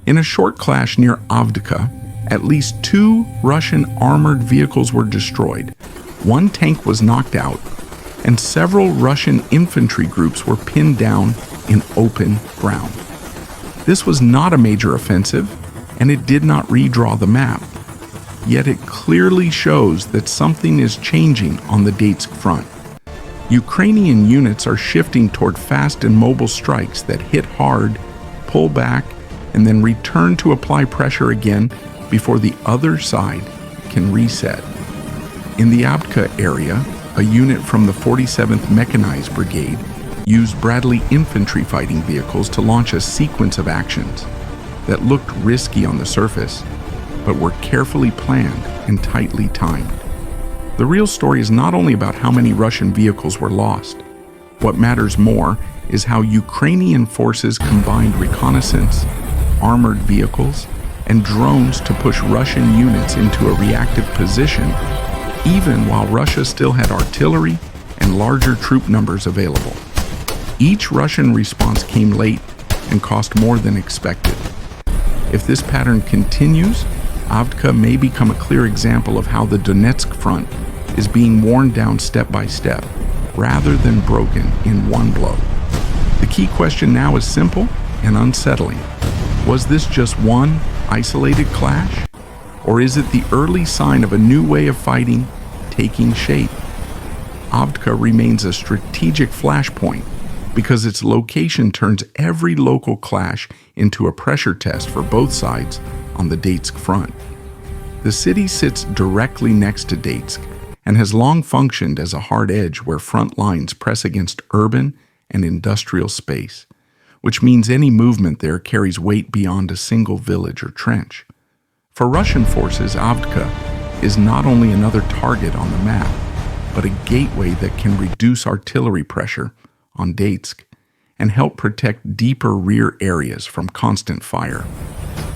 In a short clash near Avdiivka, at least 2 Russian armored vehicles were destroyed, 1 tank was knocked out, and several Russian infantry groups were pinned down in open ground. This was not a major offensive, and it did not redraw the map. Yet it clearly shows that something is changing on the Donetsk front. Ukrainian units are shifting toward fast and mobile strikes that hit hard, pull back, and then return to apply pressure again before the other side can reset. In the Avdiivka area, a unit from the 47th Mechanized Brigade used Bradley infantry fighting vehicles to launch a sequence of actions that looked risky on the surface, but were carefully planned and tightly timed. The real story is not only about how many Russian vehicles were lost. What matters more is how Ukrainian forces combined reconnaissance, armored vehicles, and drones to push Russian units into a reactive position, even while Russia still had artillery and larger troop numbers available. Each Russian response came late and cost more than expected. If this pattern continues, Avdiivka may become a clear example of how the Donetsk front is being worn down step by step, rather than broken in one blow. The key question now is simple and unsettling. Was this just one isolated clash? Or is it the early sign of a new way of fighting taking shape? Avdiivka remains a strategic flashpoint because its location turns every local clash into a pressure test for both sides on the Donetsk front. The city sits directly next to Donetsk and has long functioned as a hard edge where front lines press against urban and industrial space, which means any movement there carries weight beyond a single village or trench. For Russian forces, Avdiivka is not only another target on the map, but a gateway that can reduce artillery pressure on Donetsk and help protect deeper rear areas from constant fire.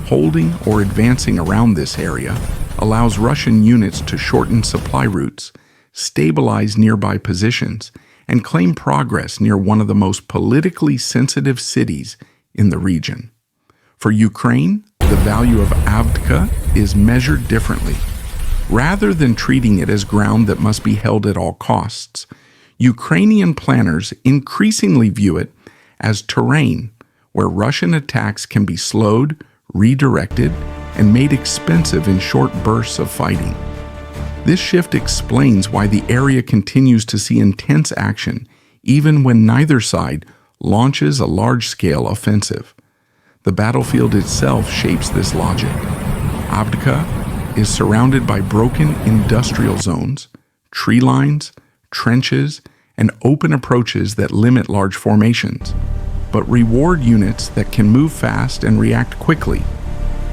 Holding or advancing around this area allows Russian units to shorten supply routes, stabilize nearby positions, and claim progress near one of the most politically sensitive cities in the region. For Ukraine, the value of Avdiivka is measured differently. Rather than treating it as ground that must be held at all costs, Ukrainian planners increasingly view it as terrain where Russian attacks can be slowed, redirected, and made expensive in short bursts of fighting. This shift explains why the area continues to see intense action even when neither side launches a large-scale offensive. The battlefield itself shapes this logic. Avdiivka is surrounded by broken industrial zones, tree lines, trenches, and open approaches that limit large formations, but reward units that can move fast and react quickly.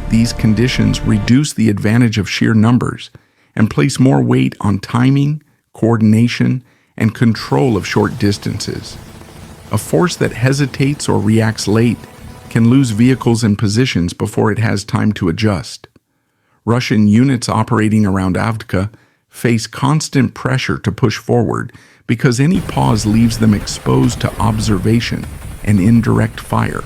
These conditions reduce the advantage of sheer numbers and place more weight on timing, coordination, and control of short distances. A force that hesitates or reacts late can lose vehicles and positions before it has time to adjust. Russian units operating around Avdiivka face constant pressure to push forward because any pause leaves them exposed to observation and indirect fire.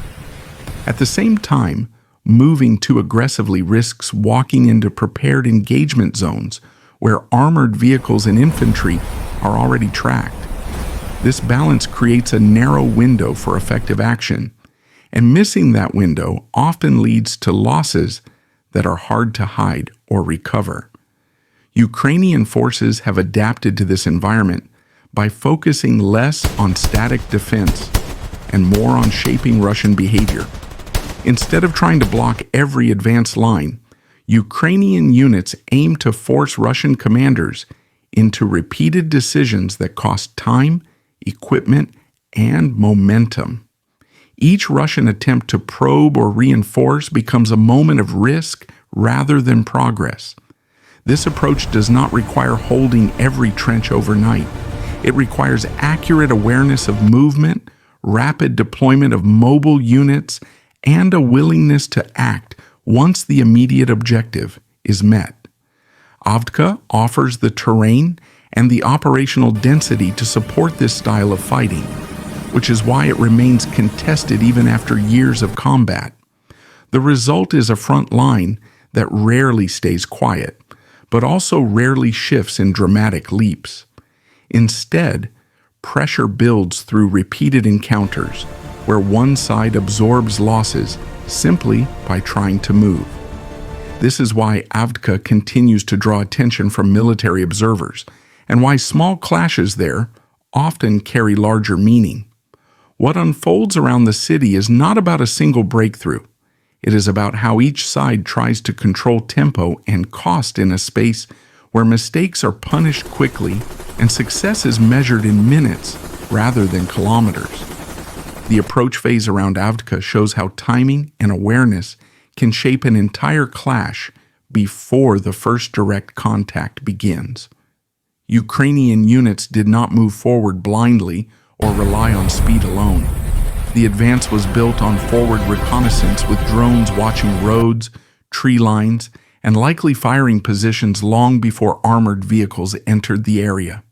At the same time, moving too aggressively risks walking into prepared engagement zones where armored vehicles and infantry are already tracked. This balance creates a narrow window for effective action, and missing that window often leads to losses that are hard to hide or recover. Ukrainian forces have adapted to this environment by focusing less on static defense and more on shaping Russian behavior. Instead of trying to block every advance line, Ukrainian units aim to force Russian commanders into repeated decisions that cost time, equipment, and momentum. Each Russian attempt to probe or reinforce becomes a moment of risk rather than progress. This approach does not require holding every trench overnight. It requires accurate awareness of movement, rapid deployment of mobile units, and a willingness to act once the immediate objective is met. Avdiivka offers the terrain and the operational density to support this style of fighting, which is why it remains contested even after years of combat. The result is a front line that rarely stays quiet, but also rarely shifts in dramatic leaps. Instead, pressure builds through repeated encounters where one side absorbs losses simply by trying to move. This is why Avdiivka continues to draw attention from military observers, and why small clashes there often carry larger meaning. What unfolds around the city is not about a single breakthrough. It is about how each side tries to control tempo and cost in a space where mistakes are punished quickly and success is measured in minutes rather than kilometers. The approach phase around Avdiivka shows how timing and awareness can shape an entire clash before the first direct contact begins. Ukrainian units did not move forward blindly or rely on speed alone. The advance was built on forward reconnaissance with drones watching roads, tree lines, and likely firing positions long before armored vehicles entered the area.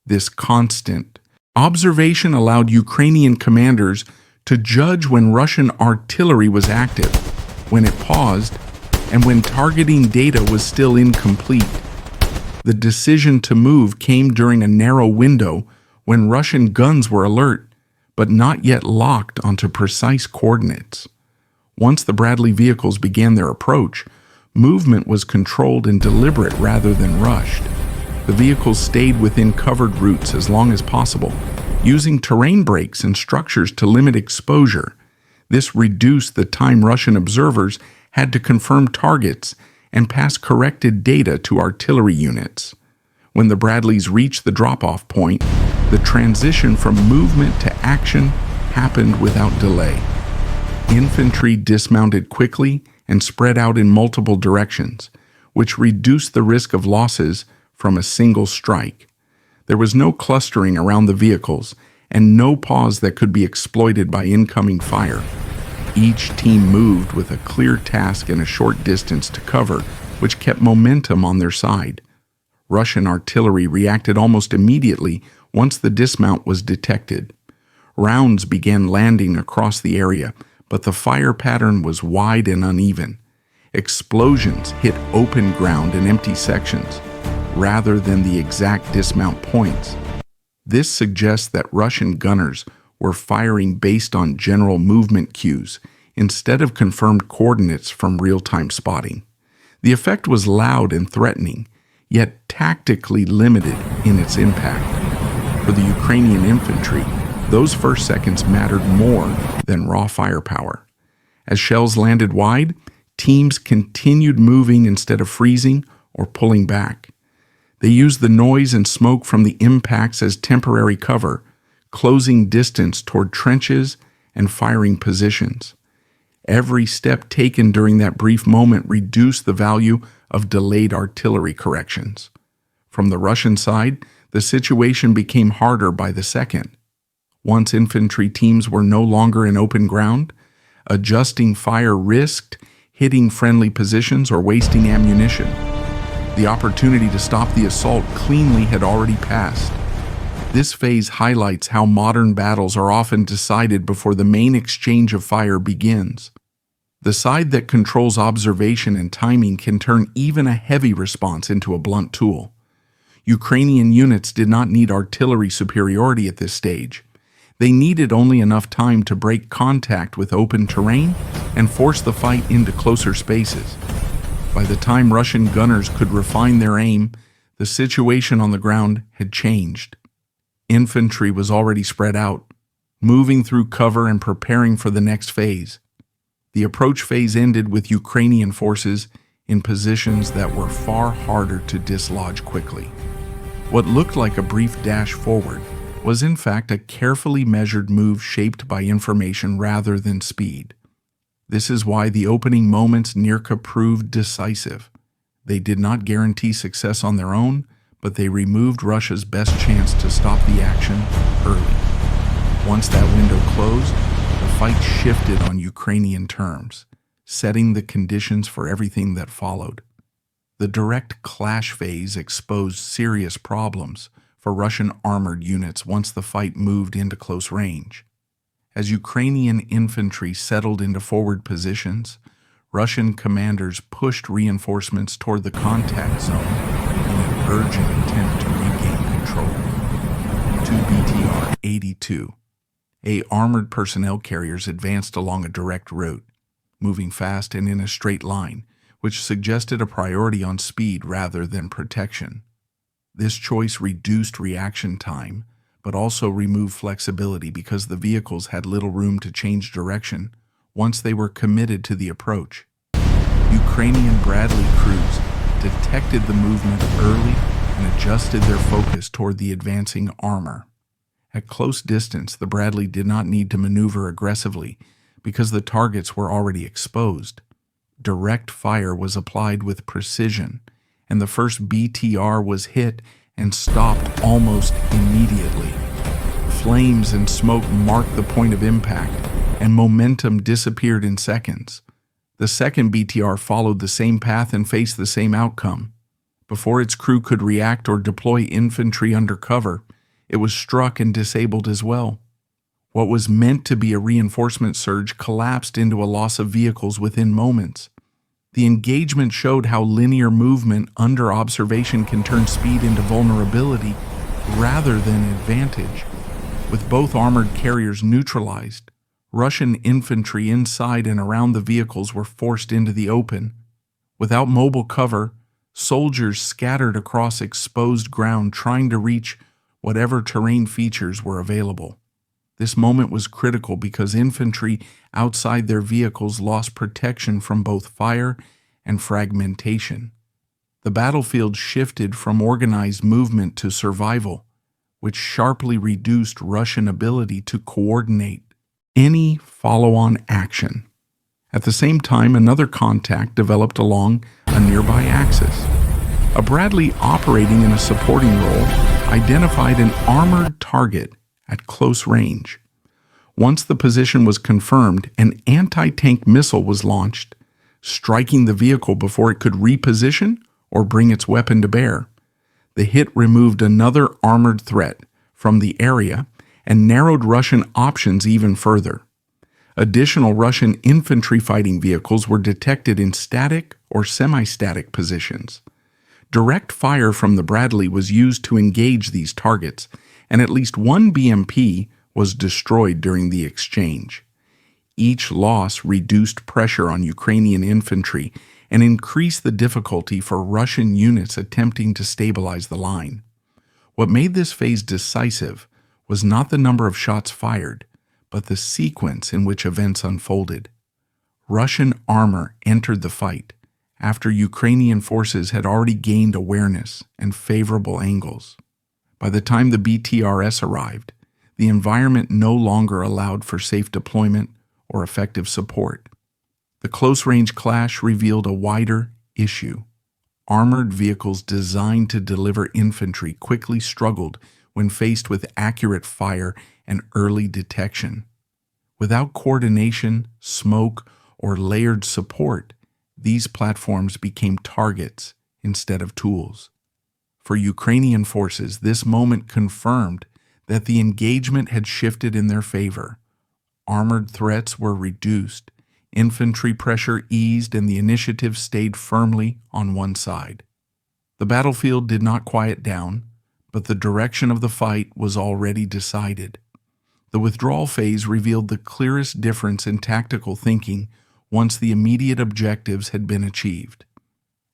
This constant observation allowed Ukrainian commanders to judge when Russian artillery was active, when it paused, and when targeting data was still incomplete. The decision to move came during a narrow window when Russian guns were alert, but not yet locked onto precise coordinates. Once the Bradley vehicles began their approach, movement was controlled and deliberate rather than rushed. The vehicles stayed within covered routes as long as possible, using terrain breaks and structures to limit exposure. This reduced the time Russian observers had to confirm targets and pass corrected data to artillery units. When the Bradleys reached the drop-off point, the transition from movement to action happened without delay. Infantry dismounted quickly and spread out in multiple directions, which reduced the risk of losses from a single strike. There was no clustering around the vehicles and no pause that could be exploited by incoming fire. Each team moved with a clear task and a short distance to cover, which kept momentum on their side. Russian artillery reacted almost immediately once the dismount was detected. Rounds began landing across the area, but the fire pattern was wide and uneven. Explosions hit open ground and empty sections, rather than the exact dismount points. This suggests that Russian gunners were firing based on general movement cues instead of confirmed coordinates from real-time spotting. The effect was loud and threatening, yet tactically limited in its impact. For the Ukrainian infantry, those first seconds mattered more than raw firepower. As shells landed wide, teams continued moving instead of freezing or pulling back. They used the noise and smoke from the impacts as temporary cover, closing distance toward trenches and firing positions. Every step taken during that brief moment reduced the value of delayed artillery corrections. From the Russian side, the situation became harder by the second. Once infantry teams were no longer in open ground, adjusting fire risked hitting friendly positions or wasting ammunition. The opportunity to stop the assault cleanly had already passed. This phase highlights how modern battles are often decided before the main exchange of fire begins. The side that controls observation and timing can turn even a heavy response into a blunt tool. Ukrainian units did not need artillery superiority at this stage. They needed only enough time to break contact with open terrain and force the fight into closer spaces. By the time Russian gunners could refine their aim, the situation on the ground had changed. Infantry was already spread out, moving through cover and preparing for the next phase. The approach phase ended with Ukrainian forces in positions that were far harder to dislodge quickly. What looked like a brief dash forward was in fact a carefully measured move shaped by information rather than speed. This is why the opening moments near Kharkiv proved decisive. They did not guarantee success on their own, but they removed Russia's best chance to stop the action early. Once that window closed, the fight shifted on Ukrainian terms, setting the conditions for everything that followed. The direct clash phase exposed serious problems for Russian armored units once the fight moved into close range. As Ukrainian infantry settled into forward positions, Russian commanders pushed reinforcements toward the contact zone in an urgent attempt to regain control. 2 BTR-82, armored personnel carriers advanced along a direct route, moving fast and in a straight line, which suggested a priority on speed rather than protection. This choice reduced reaction time, but also removed flexibility because the vehicles had little room to change direction once they were committed to the approach. Ukrainian Bradley crews detected the movement early and adjusted their focus toward the advancing armor. At close distance, the Bradley did not need to maneuver aggressively because the targets were already exposed. Direct fire was applied with precision, and the first BTR was hit and stopped almost immediately. Flames and smoke marked the point of impact, and momentum disappeared in seconds. The second BTR followed the same path and faced the same outcome. Before its crew could react or deploy infantry under cover, it was struck and disabled as well. What was meant to be a reinforcement surge collapsed into a loss of vehicles within moments. The engagement showed how linear movement under observation can turn speed into vulnerability rather than advantage. With both armored carriers neutralized, Russian infantry inside and around the vehicles were forced into the open. Without mobile cover, soldiers scattered across exposed ground trying to reach whatever terrain features were available. This moment was critical because infantry outside their vehicles lost protection from both fire and fragmentation. The battlefield shifted from organized movement to survival, which sharply reduced Russian ability to coordinate any follow-on action. At the same time, another contact developed along a nearby axis. A Bradley operating in a supporting role identified an armored target at close range. Once the position was confirmed, an anti-tank missile was launched, striking the vehicle before it could reposition or bring its weapon to bear. The hit removed another armored threat from the area and narrowed Russian options even further. Additional Russian infantry fighting vehicles were detected in static or semi-static positions. Direct fire from the Bradley was used to engage these targets, and at least one BMP was destroyed during the exchange. Each loss reduced pressure on Ukrainian infantry and increased the difficulty for Russian units attempting to stabilize the line. What made this phase decisive was not the number of shots fired, but the sequence in which events unfolded. Russian armor entered the fight after Ukrainian forces had already gained awareness and favorable angles. By the time the BTRS arrived, the environment no longer allowed for safe deployment or effective support. The close-range clash revealed a wider issue. Armored vehicles designed to deliver infantry quickly struggled when faced with accurate fire and early detection. Without coordination, smoke, or layered support, these platforms became targets instead of tools. For Ukrainian forces, this moment confirmed that the engagement had shifted in their favor. Armored threats were reduced, infantry pressure eased, and the initiative stayed firmly on one side. The battlefield did not quiet down, but the direction of the fight was already decided. The withdrawal phase revealed the clearest difference in tactical thinking once the immediate objectives had been achieved.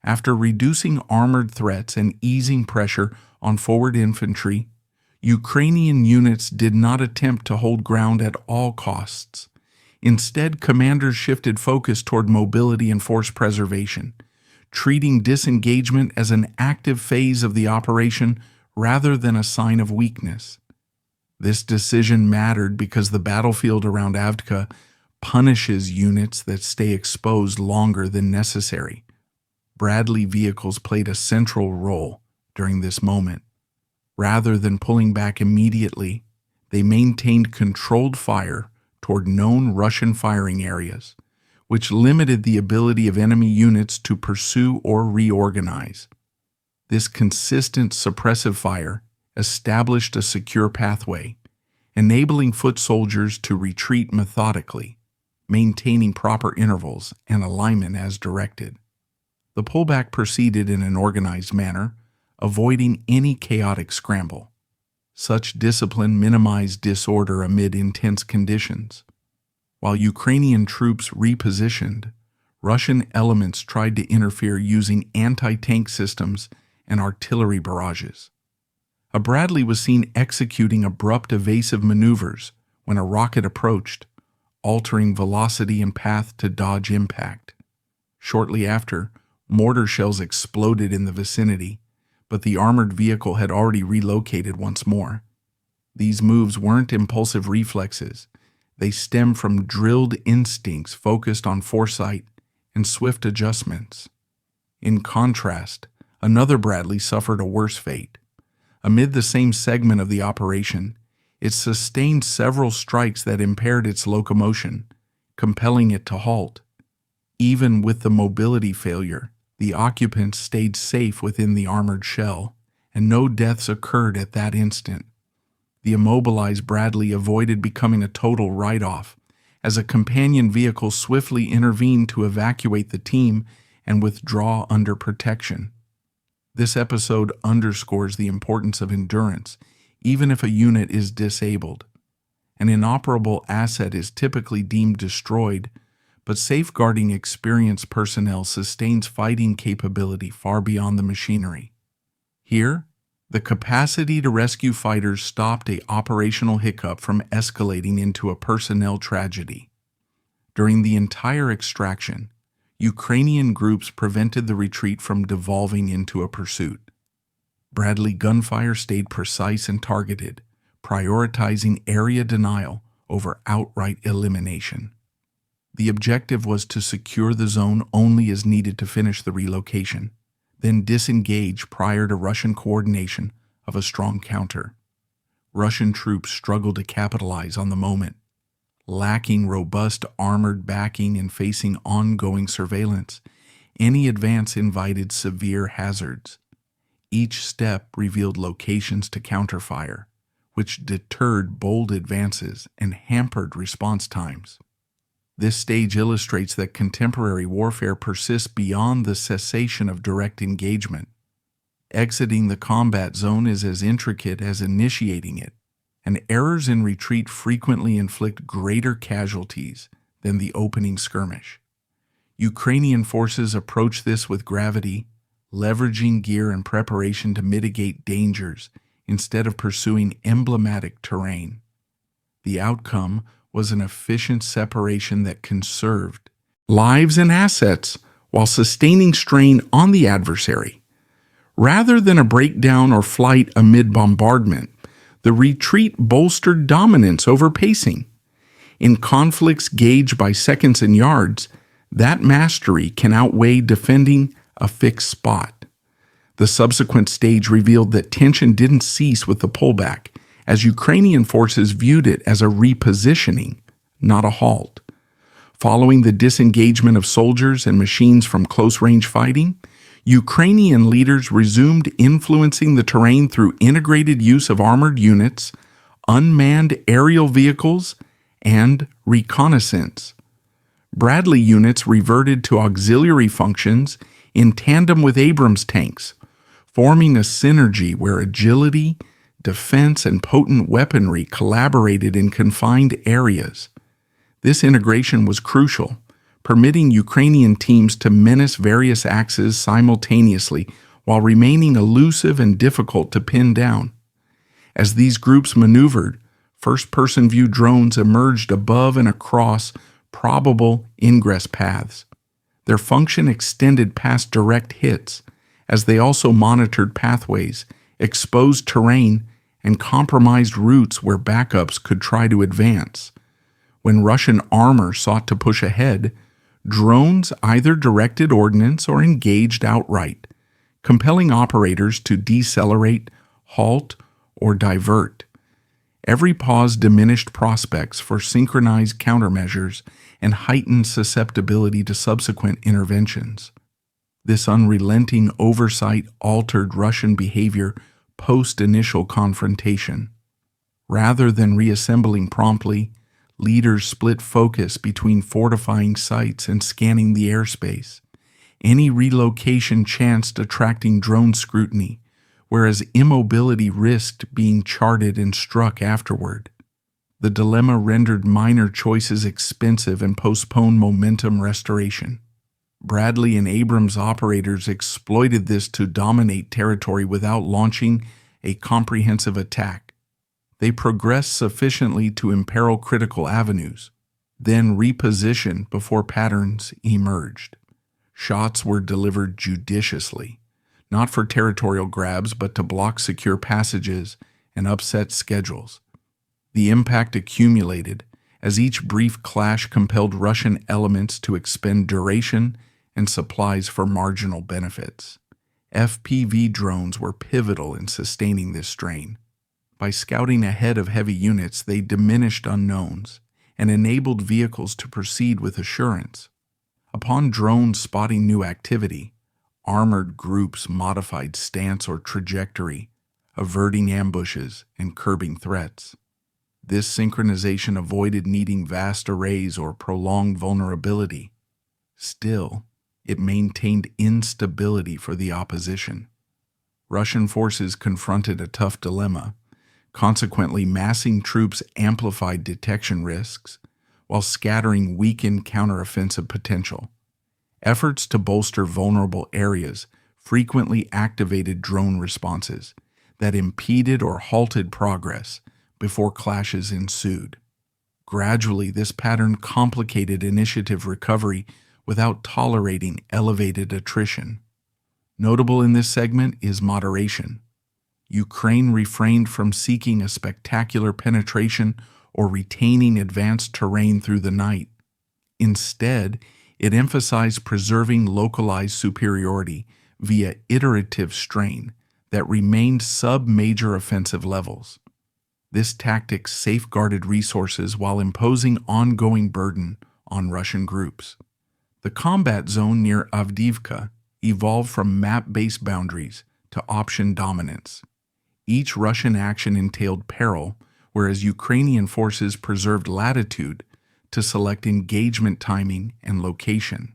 After reducing armored threats and easing pressure on forward infantry, Ukrainian units did not attempt to hold ground at all costs. Instead, commanders shifted focus toward mobility and force preservation, treating disengagement as an active phase of the operation rather than a sign of weakness. This decision mattered because the battlefield around Avdiivka punishes units that stay exposed longer than necessary. Bradley vehicles played a central role during this moment. Rather than pulling back immediately, they maintained controlled fire toward known Russian firing areas, which limited the ability of enemy units to pursue or reorganize. This consistent suppressive fire established a secure pathway, enabling foot soldiers to retreat methodically. maintaining proper intervals and alignment as directed. The pullback proceeded in an organized manner, avoiding any chaotic scramble. Such discipline minimized disorder amid intense conditions. While Ukrainian troops repositioned, Russian elements tried to interfere using anti-tank systems and artillery barrages. A Bradley was seen executing abrupt evasive maneuvers when a rocket approached, altering velocity and path to dodge impact. Shortly after, mortar shells exploded in the vicinity, but the armored vehicle had already relocated once more. These moves weren't impulsive reflexes. They stem from drilled instincts focused on foresight and swift adjustments. In contrast, another Bradley suffered a worse fate. Amid the same segment of the operation, it sustained several strikes that impaired its locomotion, compelling it to halt. Even with the mobility failure, the occupants stayed safe within the armored shell, and no deaths occurred at that instant. The immobilized Bradley avoided becoming a total write-off, as a companion vehicle swiftly intervened to evacuate the team and withdraw under protection. This episode underscores the importance of endurance, even if a unit is disabled. An inoperable asset is typically deemed destroyed, but safeguarding experienced personnel sustains fighting capability far beyond the machinery. Here, the capacity to rescue fighters stopped an operational hiccup from escalating into a personnel tragedy. During the entire extraction, Ukrainian groups prevented the retreat from devolving into a pursuit. Bradley gunfire stayed precise and targeted, prioritizing area denial over outright elimination. The objective was to secure the zone only as needed to finish the relocation, then disengage prior to Russian coordination of a strong counter. Russian troops struggled to capitalize on the moment, lacking robust armored backing and facing ongoing surveillance. Any advance invited severe hazards. Each step revealed locations to counterfire, which deterred bold advances and hampered response times. This stage illustrates that contemporary warfare persists beyond the cessation of direct engagement. Exiting the combat zone is as intricate as initiating it, and errors in retreat frequently inflict greater casualties than the opening skirmish. Ukrainian forces approach this with gravity, leveraging gear and preparation to mitigate dangers instead of pursuing emblematic terrain. The outcome was an efficient separation that conserved lives and assets while sustaining strain on the adversary. Rather than a breakdown or flight amid bombardment, the retreat bolstered dominance over pacing. In conflicts gauged by seconds and yards, that mastery can outweigh defending a fixed spot. The subsequent stage revealed that tension didn't cease with the pullback, as Ukrainian forces viewed it as a repositioning, not a halt. Following the disengagement of soldiers and machines from close-range fighting, Ukrainian leaders resumed influencing the terrain through integrated use of armored units, unmanned aerial vehicles, and reconnaissance. Bradley units reverted to auxiliary functions in tandem with Abrams tanks, forming a synergy where agility, defense, and potent weaponry collaborated in confined areas. This integration was crucial, permitting Ukrainian teams to menace various axes simultaneously while remaining elusive and difficult to pin down. As these groups maneuvered, first-person view drones emerged above and across probable ingress paths. Their function extended past direct hits, as they also monitored pathways, exposed terrain, and compromised routes where backups could try to advance. When Russian armor sought to push ahead, drones either directed ordnance or engaged outright, compelling operators to decelerate, halt, or divert. Every pause diminished prospects for synchronized countermeasures and heightened susceptibility to subsequent interventions. This unrelenting oversight altered Russian behavior post-initial confrontation. Rather than reassembling promptly, Leaders split focus between fortifying sites and scanning the airspace. Any relocation chanced attracting drone scrutiny, whereas immobility risked being charted and struck afterward. The dilemma rendered minor choices expensive and postponed momentum restoration. Bradley and Abrams operators exploited this to dominate territory without launching a comprehensive attack. They progressed sufficiently to imperil critical avenues, then repositioned before patterns emerged. Shots were delivered judiciously, not for territorial grabs but to block secure passages and upset schedules. The impact accumulated as each brief clash compelled Russian elements to expend duration and supplies for marginal benefits. FPV drones were pivotal in sustaining this strain. By scouting ahead of heavy units, they diminished unknowns and enabled vehicles to proceed with assurance. Upon drones spotting new activity, armored groups modified stance or trajectory, averting ambushes and curbing threats. This synchronization avoided needing vast arrays or prolonged vulnerability. Still, it maintained instability for the opposition. Russian forces confronted a tough dilemma. Consequently, massing troops amplified detection risks, while scattering weakened counteroffensive potential. Efforts to bolster vulnerable areas frequently activated drone responses that impeded or halted progress before clashes ensued. Gradually, this pattern complicated initiative recovery without tolerating elevated attrition. Notable in this segment is moderation. Ukraine refrained from seeking a spectacular penetration or retaining advanced terrain through the night. Instead, it emphasized preserving localized superiority via iterative strain that remained sub-major offensive levels. This tactic safeguarded resources while imposing ongoing burden on Russian groups. The combat zone near Avdiivka evolved from map-based boundaries to option dominance. Each Russian action entailed peril, whereas Ukrainian forces preserved latitude to select engagement timing and location.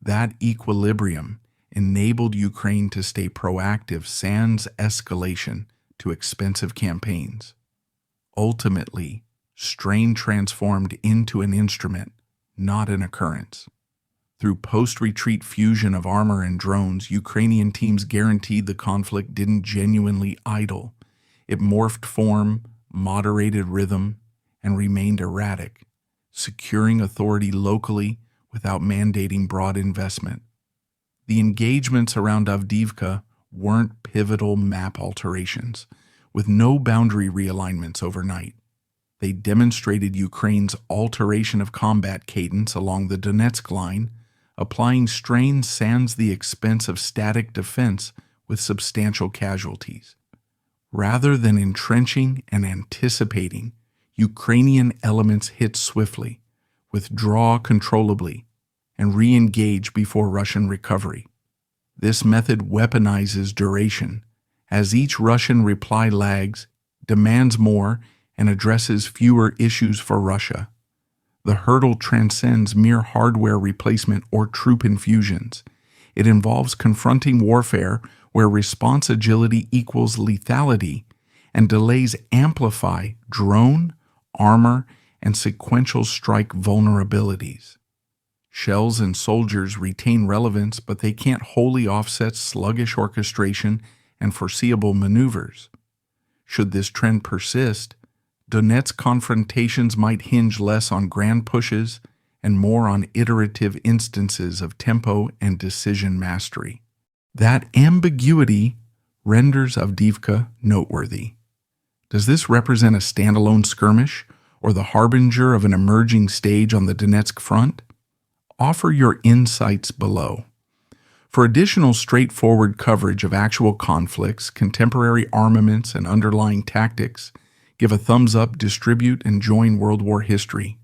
That equilibrium enabled Ukraine to stay proactive sans escalation to expensive campaigns. Ultimately, strain transformed into an instrument, not an occurrence. Through post-retreat fusion of armor and drones, Ukrainian teams guaranteed the conflict didn't genuinely idle. It morphed form, moderated rhythm, and remained erratic, securing authority locally without mandating broad investment. The engagements around Avdiivka weren't pivotal map alterations, with no boundary realignments overnight. They demonstrated Ukraine's alteration of combat cadence along the Donetsk line, applying strain sans the expense of static defense with substantial casualties. Rather than entrenching and anticipating, Ukrainian elements hit swiftly, withdraw controllably, and re-engage before Russian recovery. This method weaponizes duration, as each Russian reply lags, demands more, and addresses fewer issues for Russia. The hurdle transcends mere hardware replacement or troop infusions. It involves confronting warfare where response agility equals lethality and delays amplify drone, armor, and sequential strike vulnerabilities. Shells and soldiers retain relevance, but they can't wholly offset sluggish orchestration and foreseeable maneuvers. Should this trend persist, Donetsk confrontations might hinge less on grand pushes and more on iterative instances of tempo and decision mastery. That ambiguity renders Avdiivka noteworthy. Does this represent a standalone skirmish or the harbinger of an emerging stage on the Donetsk front? Offer your insights below. For additional straightforward coverage of actual conflicts, contemporary armaments, and underlying tactics, give a thumbs up, distribute, and join World War History.